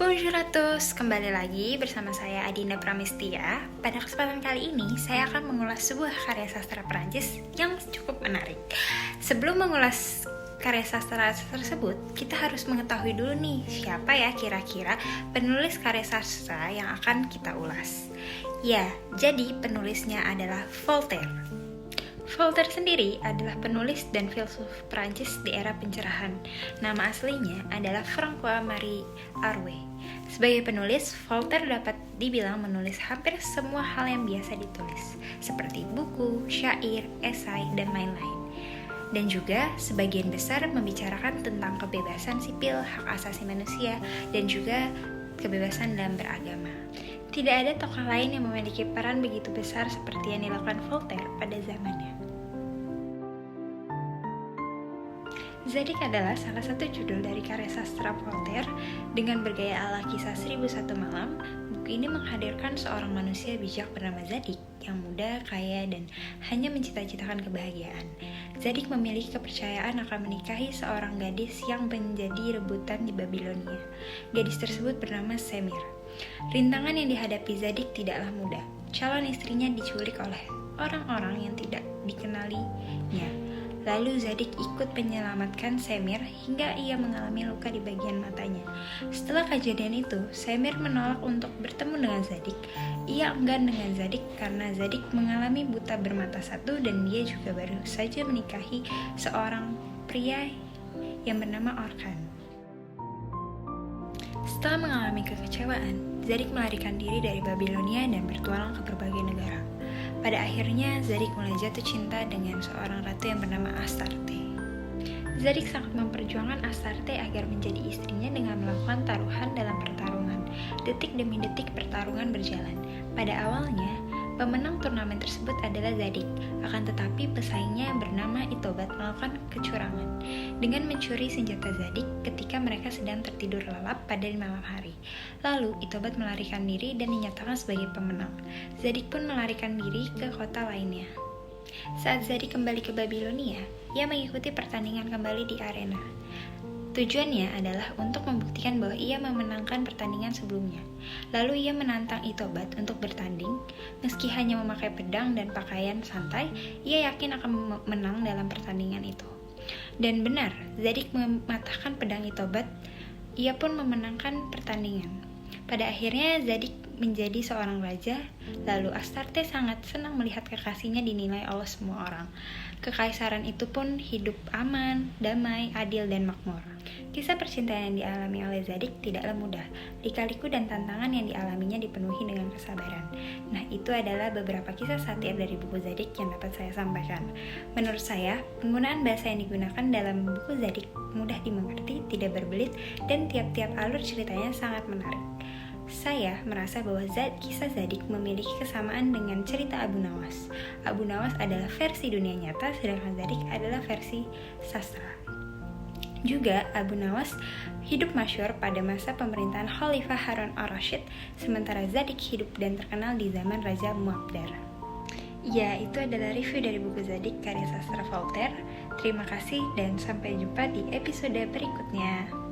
Bonjour à tous, kembali lagi bersama saya Adinda Pramistia. Pada kesempatan kali ini, saya akan mengulas sebuah karya sastra Perancis yang cukup menarik. Sebelum mengulas karya sastra tersebut, kita harus mengetahui dulu nih, siapa ya kira-kira penulis karya sastra yang akan kita ulas. Ya, jadi penulisnya adalah Voltaire. Voltaire sendiri adalah penulis dan filsuf Prancis di era pencerahan. Nama aslinya adalah François-Marie Arouet. Sebagai penulis, Voltaire dapat dibilang menulis hampir semua hal yang biasa ditulis, seperti buku, syair, esai, dan lain-lain. Dan juga sebagian besar membicarakan tentang kebebasan sipil, hak asasi manusia, dan juga kebebasan dalam beragama. Tidak ada tokoh lain yang memiliki peran begitu besar seperti yang dilakukan Voltaire pada zamannya. Zadig adalah salah satu judul dari karya sastra Voltaire. Dengan bergaya ala kisah 1001 Malam, buku ini menghadirkan seorang manusia bijak bernama Zadig yang muda, kaya, dan hanya mencita-citakan kebahagiaan. Zadig memiliki kepercayaan akan menikahi seorang gadis yang menjadi rebutan di Babilonia. Gadis tersebut bernama Semir. Rintangan yang dihadapi Zadig tidaklah mudah. Calon istrinya diculik oleh orang-orang yang tidak dikenalinya. Lalu Zadig ikut menyelamatkan Semir hingga ia mengalami luka di bagian matanya. Setelah kejadian itu, Semir menolak untuk bertemu dengan Zadig. Ia enggan dengan Zadig karena Zadig mengalami buta bermata satu dan dia juga baru saja menikahi seorang pria yang bernama Orkan. Setelah mengalami kekecewaan, Zadig melarikan diri dari Babilonia dan bertualang ke berbagai negara. Pada akhirnya, Zadig mulai jatuh cinta dengan seorang ratu yang bernama Astarte. Zadig sangat memperjuangkan Astarte agar menjadi istrinya dengan melakukan taruhan dalam pertarungan. Detik demi detik pertarungan berjalan. Pada awalnya, pemenang turnamen tersebut adalah Zadig, akan tetapi pesaingnya bernama Itobat melakukan kecurangan dengan mencuri senjata Zadig ketika mereka sedang tertidur lelap pada malam hari. Lalu Itobat melarikan diri dan dinyatakan sebagai pemenang. Zadig pun melarikan diri ke kota lainnya. Saat Zadig kembali ke Babilonia, ia mengikuti pertandingan kembali di arena. Tujuannya adalah untuk membuktikan bahwa ia memenangkan pertandingan sebelumnya. Lalu ia menantang Itobat untuk bertanding. Meski hanya memakai pedang dan pakaian santai, ia yakin akan menang dalam pertandingan itu. Dan benar, Zadig mematahkan pedang Itobat. Ia pun memenangkan pertandingan. Pada akhirnya Zadig menjadi seorang raja. Lalu Astarte sangat senang melihat kekasihnya dinilai oleh semua orang. Kekaisaran itu pun hidup aman, damai, adil, dan makmur. Kisah percintaan yang dialami oleh Zadig tidaklah mudah. Lika-liku dan tantangan yang dialaminya dipenuhi dengan kesabaran. Nah, itu adalah beberapa kisah satir dari buku Zadig yang dapat saya sampaikan. Menurut saya, penggunaan bahasa yang digunakan dalam buku Zadig mudah dimengerti, tidak berbelit, dan tiap-tiap alur ceritanya sangat menarik. Saya merasa bahwa kisah Zadig memiliki kesamaan dengan cerita Abu Nawas. Abu Nawas adalah versi dunia nyata, sedangkan Zadig adalah versi sastra. Juga, Abu Nawas hidup masyhur pada masa pemerintahan Khalifah Harun ar-Rasyid, sementara Zadig hidup dan terkenal di zaman Raja Muad'dib. Ya, itu adalah review dari buku Zadig karya sastra Voltaire. Terima kasih dan sampai jumpa di episode berikutnya.